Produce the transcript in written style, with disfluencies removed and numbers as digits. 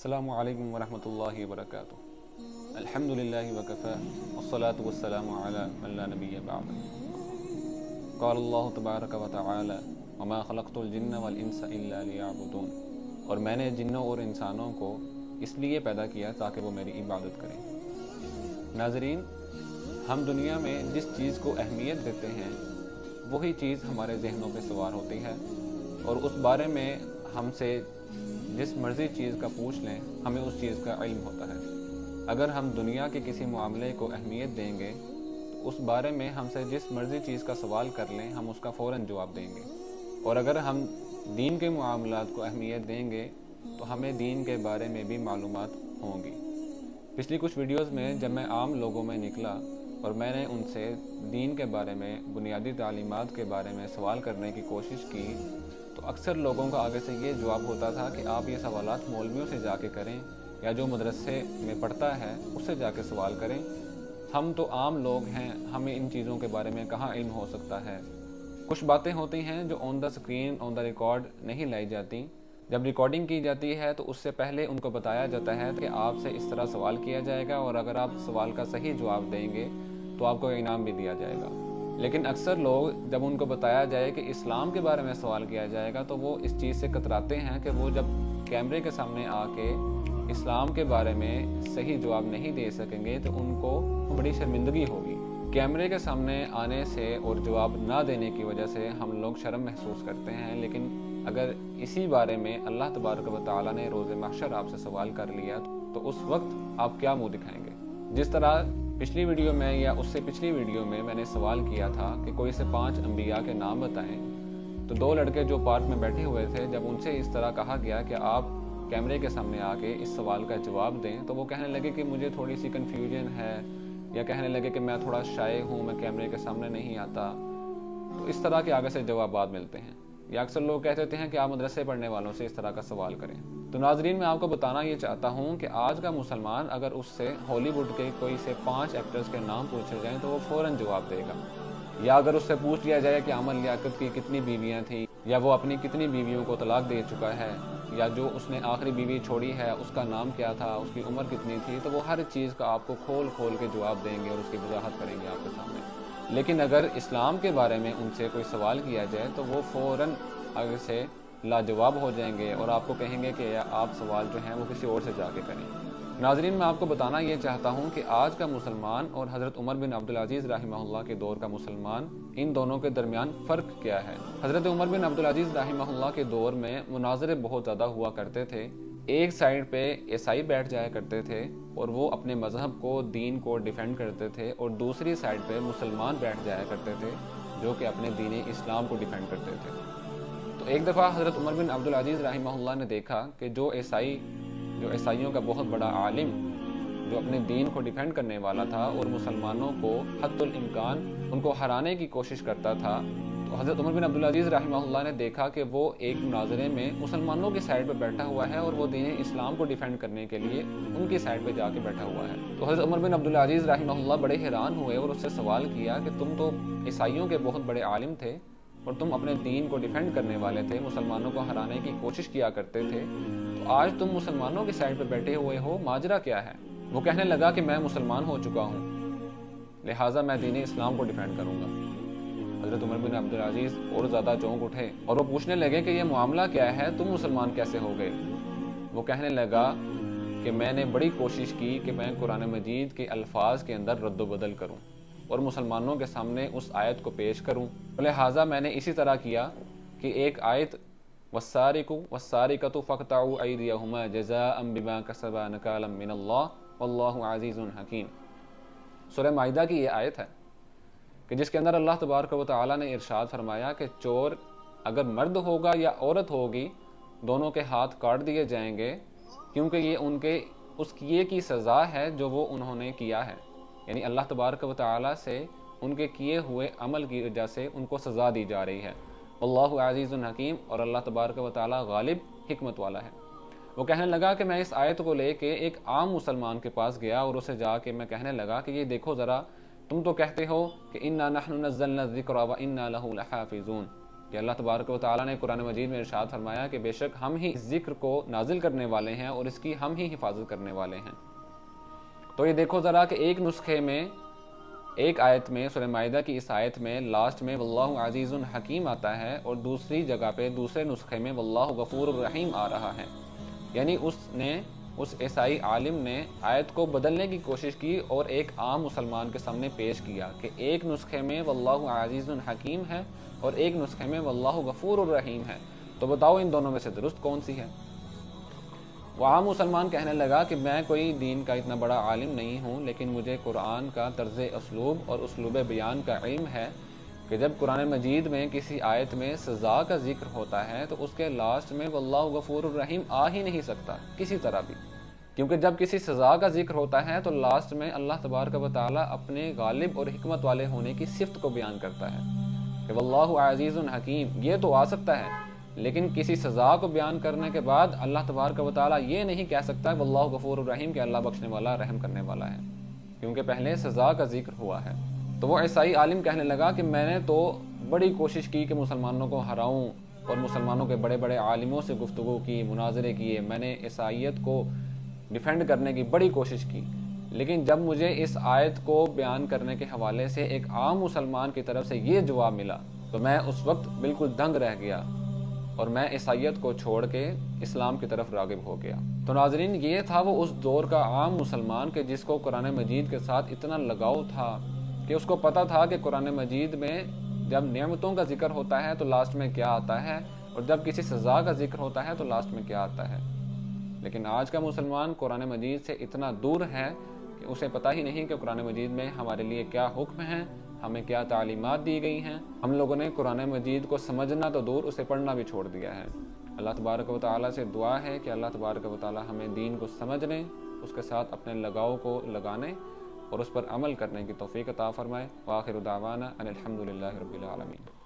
السلام علیکم ورحمۃ اللہ وبرکاتہ۔ الحمد للہ وکفی والصلاة والسلام علی من لا نبی بعد۔ قال اللہ تبارک و تعالی وما خلقت الجن والانس الا لیعبدون، اور میں نے جنوں اور انسانوں کو اس لیے پیدا کیا تاکہ وہ میری عبادت کریں۔ ناظرین، ہم دنیا میں جس چیز کو اہمیت دیتے ہیں وہی چیز ہمارے ذہنوں پہ سوار ہوتی ہے، اور اس بارے میں ہم سے جس مرضی چیز کا پوچھ لیں ہمیں اس چیز کا علم ہوتا ہے۔ اگر ہم دنیا کے کسی معاملے کو اہمیت دیں گے تو اس بارے میں ہم سے جس مرضی چیز کا سوال کر لیں ہم اس کا فوراً جواب دیں گے، اور اگر ہم دین کے معاملات کو اہمیت دیں گے تو ہمیں دین کے بارے میں بھی معلومات ہوں گی۔ پچھلی کچھ ویڈیوز میں جب میں عام لوگوں میں نکلا اور میں نے ان سے دین کے بارے میں، بنیادی تعلیمات کے بارے میں سوال کرنے کی کوشش کی تو اکثر لوگوں کا آگے سے یہ جواب ہوتا تھا کہ آپ یہ سوالات مولویوں سے جا کے کریں یا جو مدرسے میں پڑھتا ہے اس سے جا کے سوال کریں، ہم تو عام لوگ ہیں، ہمیں ان چیزوں کے بارے میں کہاں علم ہو سکتا ہے۔ کچھ باتیں ہوتی ہیں جو آن دا سکرین، آن دا ریکارڈ نہیں لائی جاتی۔ جب ریکارڈنگ کی جاتی ہے تو اس سے پہلے ان کو بتایا جاتا ہے کہ آپ سے اس طرح سوال کیا جائے گا، اور اگر آپ سوال کا صحیح جواب دیں گے تو آپ کو انعام بھی دیا جائے گا۔ لیکن اکثر لوگ جب ان کو بتایا جائے کہ اسلام کے بارے میں سوال کیا جائے گا تو وہ اس چیز سے کتراتے ہیں کہ وہ جب کیمرے کے سامنے آ کے اسلام کے بارے میں صحیح جواب نہیں دے سکیں گے تو ان کو بڑی شرمندگی ہوگی۔ کیمرے کے سامنے آنے سے اور جواب نہ دینے کی وجہ سے ہم لوگ شرم محسوس کرتے ہیں، لیکن اگر اسی بارے میں اللہ تبارک و تعالیٰ نے روز محشر آپ سے سوال کر لیا تو اس وقت آپ کیا منہ دکھائیں گے؟ جس طرح پچھلی ویڈیو میں یا اس سے پچھلی ویڈیو میں نے سوال کیا تھا کہ کوئی سے 5 انبیاء کے نام بتائیں، تو 2 لڑکے جو پارک میں بیٹھے ہوئے تھے جب ان سے اس طرح کہا گیا کہ آپ کیمرے کے سامنے آ کے اس سوال کا جواب دیں تو وہ کہنے لگے کہ مجھے تھوڑی سی کنفیوژن ہے، یا کہنے لگے کہ میں تھوڑا شائع ہوں، میں کیمرے کے سامنے نہیں آتا۔ تو اس طرح کے آگے سے جوابات ملتے ہیں، یا اکثر لوگ کہتے ہیں کہ آپ مدرسے پڑھنے والوں سے اس طرح کا سوال کریں۔ تو ناظرین، میں آپ کو بتانا یہ چاہتا ہوں کہ آج کا مسلمان اگر اس سے ہالی ووڈ کے کوئی سے 5 ایکٹرز کے نام پوچھے جائیں تو وہ فوراً جواب دے گا، یا اگر اس سے پوچھ لیا جائے کہ عمر لیاقت کی کتنی بیویاں تھیں، یا وہ اپنی کتنی بیویوں کو طلاق دے چکا ہے، یا جو اس نے آخری بیوی چھوڑی ہے اس کا نام کیا تھا، اس کی عمر کتنی تھی، تو وہ ہر چیز کا آپ کو کھول کھول کے جواب دیں گے اور اس کی وضاحت کریں گے آپ کے سامنے۔ لیکن اگر اسلام کے بارے میں ان سے کوئی سوال کیا جائے تو وہ فوراً آگے سے لاجواب ہو جائیں گے اور آپ کو کہیں گے کہ آپ سوال جو ہیں وہ کسی اور سے جا کے کریں۔ ناظرین، میں آپ کو بتانا یہ چاہتا ہوں کہ آج کا مسلمان اور حضرت عمر بن عبدالعزیز رحمہ اللہ کے دور کا مسلمان، ان دونوں کے درمیان فرق کیا ہے۔ حضرت عمر بن عبدالعزیز رحمہ اللہ کے دور میں مناظرے بہت زیادہ ہوا کرتے تھے۔ ایک سائیڈ پہ عیسائی بیٹھ جایا کرتے تھے اور وہ اپنے مذہب کو، دین کو ڈیفینڈ کرتے تھے، اور دوسری سائیڈ پہ مسلمان بیٹھ جایا کرتے تھے جو کہ اپنے دین اسلام کو ڈیفینڈ کرتے تھے۔ تو ایک دفعہ حضرت عمر بن عبدالعزیز رحمہ اللہ نے دیکھا کہ جو عیسائیوں کا بہت بڑا عالم، جو اپنے دین کو ڈیفینڈ کرنے والا تھا اور مسلمانوں کو حد الامکان ان کو ہرانے کی کوشش کرتا تھا، تو حضرت عمر بن عبدالعزیز رحمہ اللہ نے دیکھا کہ وہ ایک مناظرے میں مسلمانوں کی سائڈ پہ بیٹھا ہوا ہے اور وہ دین اسلام کو ڈیفینڈ کرنے کے لیے ان کی سائڈ پہ جا کے بیٹھا ہوا ہے۔ تو حضرت عمر بن عبدالعزیز رحمہ اللہ بڑے حیران ہوئے اور اس سے سوال کیا کہ تم تو عیسائیوں کے بہت بڑے عالم تھے اور تم اپنے دین کو ڈیفینڈ کرنے والے تھے، مسلمانوں کو ہرانے کی کوشش کیا کرتے تھے، تو آج تم مسلمانوں کی سائڈ پہ بیٹھے ہوئے ہو، ماجرا کیا ہے؟ وہ کہنے لگا کہ میں مسلمان ہو چکا ہوں، لہٰذا میں دین اسلام کو ڈیفینڈ کروں گا۔ حضرت عمر بن عبدالعزیز اور زیادہ چونک اٹھے اور وہ پوچھنے لگے کہ یہ معاملہ کیا ہے، تم مسلمان کیسے ہو گئے؟ وہ کہنے لگا کہ میں نے بڑی کوشش کی کہ میں قرآن مجید کے الفاظ کے اندر رد و بدل کروں اور مسلمانوں کے سامنے اس آیت کو پیش کروں، لہٰذا میں نے اسی طرح کیا کہ ایک آیت والسارق والسارقۃ فاقطعوا ایدیہما جزاء بما کسبا نکالا من اللہ واللہ عزیز حکیم، سورہ مائدہ کی یہ آیت ہے کہ جس کے اندر اللہ تبارک و تعالیٰ نے ارشاد فرمایا کہ چور اگر مرد ہوگا یا عورت ہوگی دونوں کے ہاتھ کاٹ دیے جائیں گے، کیونکہ یہ ان کے اس کیے کی سزا ہے جو وہ انہوں نے کیا ہے، یعنی اللہ تبارک و تعالیٰ سے ان کے کیے ہوئے عمل کی وجہ سے ان کو سزا دی جا رہی ہے۔ اللہ عزیز حکیم، اور اللہ تبارک و تعالیٰ غالب حکمت والا ہے۔ وہ کہنے لگا کہ میں اس آیت کو لے کے ایک عام مسلمان کے پاس گیا اور اسے جا کے میں کہنے لگا کہ یہ دیکھو ذرا، تم تو کہتے ہو کہ انا نحن نزلنا الذکر وانا لہ لحافظون، کہ اللہ تبارک و تعالیٰ نے قرآن مجید میں ارشاد فرمایا کہ بے شک ہم ہی اس ذکر کو نازل کرنے والے ہیں اور اس کی ہم ہی حفاظت کرنے والے ہیں۔ تو یہ دیکھو ذرا کہ ایک نسخے میں، ایک آیت میں، سورہ مائدہ کی اس آیت میں لاسٹ میں واللہ عزیز حکیم آتا ہے، اور دوسری جگہ پہ دوسرے نسخے میں واللہ غفور الرحیم آ رہا ہے۔ یعنی اس عیسائی عالم نے آیت کو بدلنے کی کوشش کی اور ایک عام مسلمان کے سامنے پیش کیا کہ ایک نسخے میں واللہ عزیز حکیم ہے اور ایک نسخے میں واللہ غفور الرحیم ہے، تو بتاؤ ان دونوں میں سے درست کون سی ہے؟ وہ عام مسلمان کہنے لگا کہ میں کوئی دین کا اتنا بڑا عالم نہیں ہوں، لیکن مجھے قرآن کا طرز اسلوب اور اسلوب بیان کا علم ہے کہ جب قرآن مجید میں کسی آیت میں سزا کا ذکر ہوتا ہے تو اس کے لاسٹ میں واللہ غفور الرحیم آ ہی نہیں سکتا کسی طرح بھی، کیونکہ جب کسی سزا کا ذکر ہوتا ہے تو لاسٹ میں اللہ تبارک و تعالیٰ اپنے غالب اور حکمت والے ہونے کی صفت کو بیان کرتا ہے کہ واللہ عزیز حکیم، یہ تو آ سکتا ہے، لیکن کسی سزا کو بیان کرنے کے بعد اللہ تبارک و تعالیٰ یہ نہیں کہہ سکتا واللہ غفور الرحیم کہ اللہ بخشنے والا رحم کرنے والا ہے، کیونکہ پہلے سزا کا ذکر ہوا ہے۔ تو وہ عیسائی عالم کہنے لگا کہ میں نے تو بڑی کوشش کی کہ مسلمانوں کو ہراؤں اور مسلمانوں کے بڑے بڑے عالموں سے گفتگو کی، مناظرے کیے، میں نے عیسائیت کو ڈیفینڈ کرنے کی بڑی کوشش کی، لیکن جب مجھے اس آیت کو بیان کرنے کے حوالے سے ایک عام مسلمان کی طرف سے یہ جواب ملا تو میں اس وقت بالکل دنگ رہ گیا اور میں عیسائیت کو چھوڑ کے اسلام کی طرف راغب ہو گیا۔ تو ناظرین، یہ تھا وہ اس دور کا عام مسلمان کہ جس کو قرآن مجید کے ساتھ اتنا لگاؤ تھا کہ اس کو پتہ تھا کہ قرآن مجید میں جب نعمتوں کا ذکر ہوتا ہے تو لاسٹ میں کیا آتا ہے، اور جب کسی سزا کا ذکر ہوتا ہے تو لاسٹ میں کیا آتا ہے۔ لیکن آج کا مسلمان قرآن مجید سے اتنا دور ہے کہ اسے پتہ ہی نہیں کہ قرآن مجید میں ہمارے لیے کیا حکم ہیں، ہمیں کیا تعلیمات دی گئی ہیں۔ ہم لوگوں نے قرآن مجید کو سمجھنا تو دور، اسے پڑھنا بھی چھوڑ دیا ہے۔ اللہ تبارک و تعالیٰ سے دعا ہے کہ اللہ تبارک و تعالیٰ ہمیں دین کو سمجھنے، اس کے ساتھ اپنے لگاؤ کو لگانے اور اس پر عمل کرنے کی توفیق عطا فرمائے۔ وآخر دعوانا ان الحمد للہ رب العالمین۔